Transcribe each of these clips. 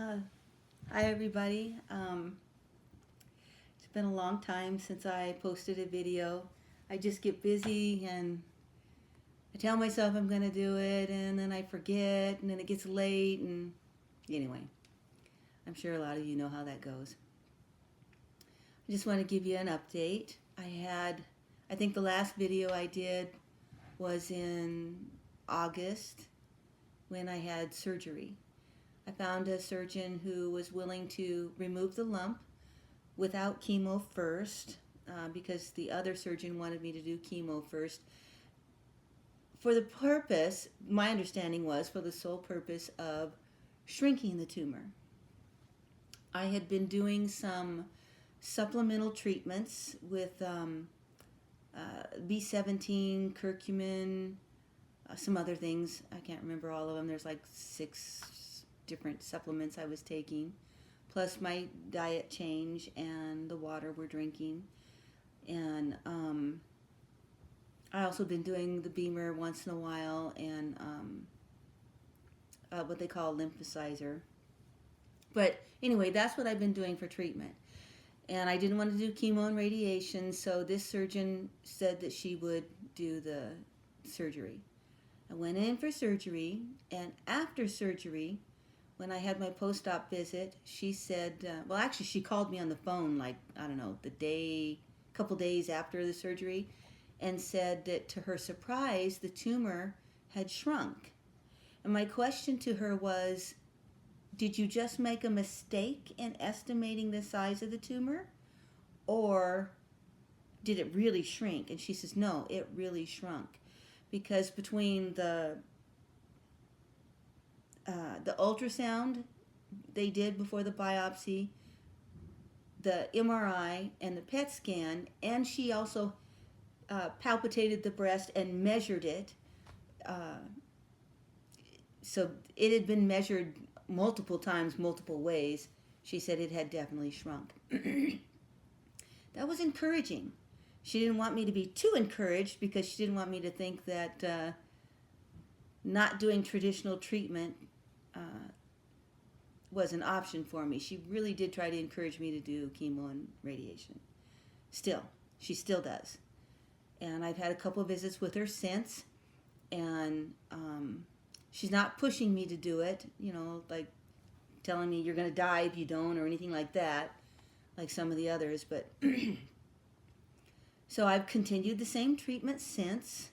Uh, Hi everybody. It's been a long time since I posted a video. I just get busy and I tell myself I'm going to do it and then I forget and then it gets late and anyway, I'm sure a lot of you know how that goes. I just want to give you an update. I think the last video I did was in August when I had surgery. I found a surgeon who was willing to remove the lump without chemo first, because the other surgeon wanted me to do chemo first for the purpose, my understanding was for the sole purpose of shrinking the tumor. I had been doing some supplemental treatments with B17, curcumin, some other things. I can't remember all of them. There's like 6 different supplements I was taking, plus my diet change and the water we're drinking. And I also been doing the Beamer once in a while and what they call lymphocyzer. But anyway, that's what I've been doing for treatment. And I didn't want to do chemo and radiation, so this surgeon said that she would do the surgery. I went in for surgery, and after surgery, when I had my post-op visit, she said, well, actually, she called me on the phone, like, I don't know, couple days after the surgery, and said that to her surprise, the tumor had shrunk. And my question to her was, did you just make a mistake in estimating the size of the tumor? Or did it really shrink? And she says, no, it really shrunk. Because between the ultrasound they did before the biopsy, the MRI, and the PET scan, and she also palpitated the breast and measured it. So it had been measured multiple times, multiple ways. She said it had definitely shrunk. That was encouraging. She didn't want me to be too encouraged because she didn't want me to think that not doing traditional treatment was an option for me. She really did try to encourage me to do chemo and radiation. She still does. And I've had a couple of visits with her since, and she's not pushing me to do it, like telling me you're going to die if you don't or anything like that, like some of the others. But so I've continued the same treatment since.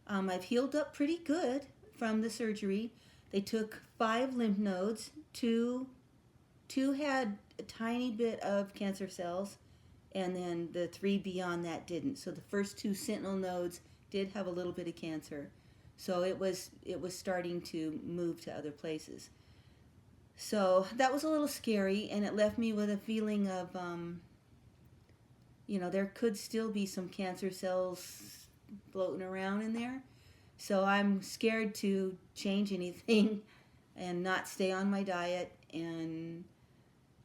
I've healed up pretty good from the surgery. They took 5 lymph nodes. Two had a tiny bit of cancer cells, and then the 3 beyond that didn't. So the first 2 sentinel nodes did have a little bit of cancer. So it was starting to move to other places. So that was a little scary, and it left me with a feeling of, there could still be some cancer cells floating around in there. So I'm scared to change anything and not stay on my diet and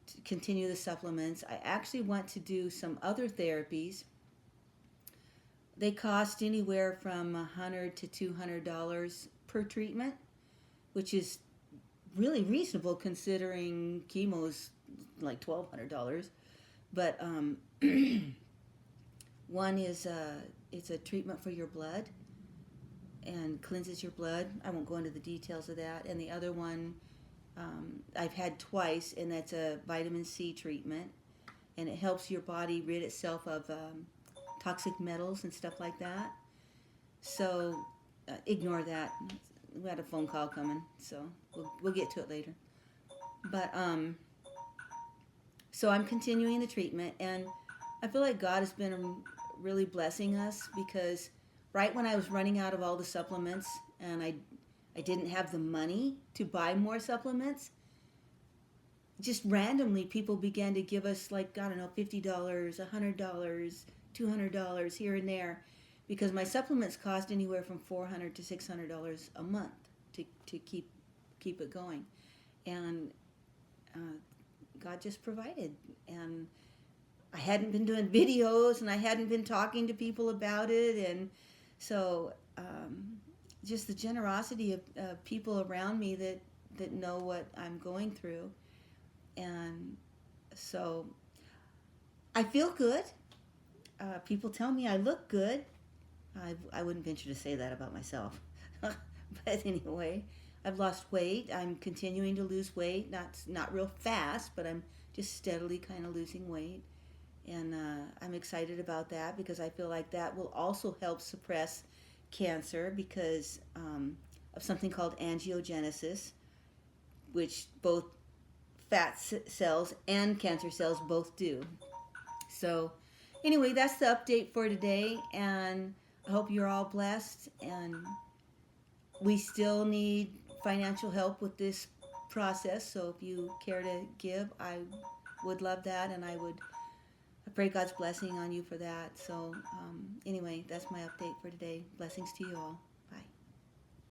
to continue the supplements. I actually want to do some other therapies. They cost anywhere from $100 to $200 per treatment, which is really reasonable considering chemo is like $1,200. But one is it's a treatment for your blood and cleanses your blood. I won't go into the details of that. And the other one I've had twice, and that's a vitamin C treatment, and it helps your body rid itself of toxic metals and stuff like that. So ignore that. We had a phone call coming, so we'll get to it later. But so I'm continuing the treatment, and I feel like God has been really blessing us, because right when I was running out of all the supplements and I didn't have the money to buy more supplements, just randomly people began to give us, like, I don't know, $50, $100, $200 here and there, because my supplements cost anywhere from $400 to $600 a month to keep it going. And God just provided. And I hadn't been doing videos, and I hadn't been talking to people about it, and so just the generosity of people around me that know what I'm going through. And so I feel good. People tell me I look good. I wouldn't venture to say that about myself. But anyway, I've lost weight. I'm continuing to lose weight. Not real fast, but I'm just steadily kind of losing weight. And I'm excited about that because I feel like that will also help suppress cancer because of something called angiogenesis, which both cells and cancer cells both do. So anyway, that's the update for today, and I hope you're all blessed. And we still need financial help with this process, so if you care to give, I would love that, and I pray God's blessing on you for that. So anyway, that's my update for today. Blessings to you all.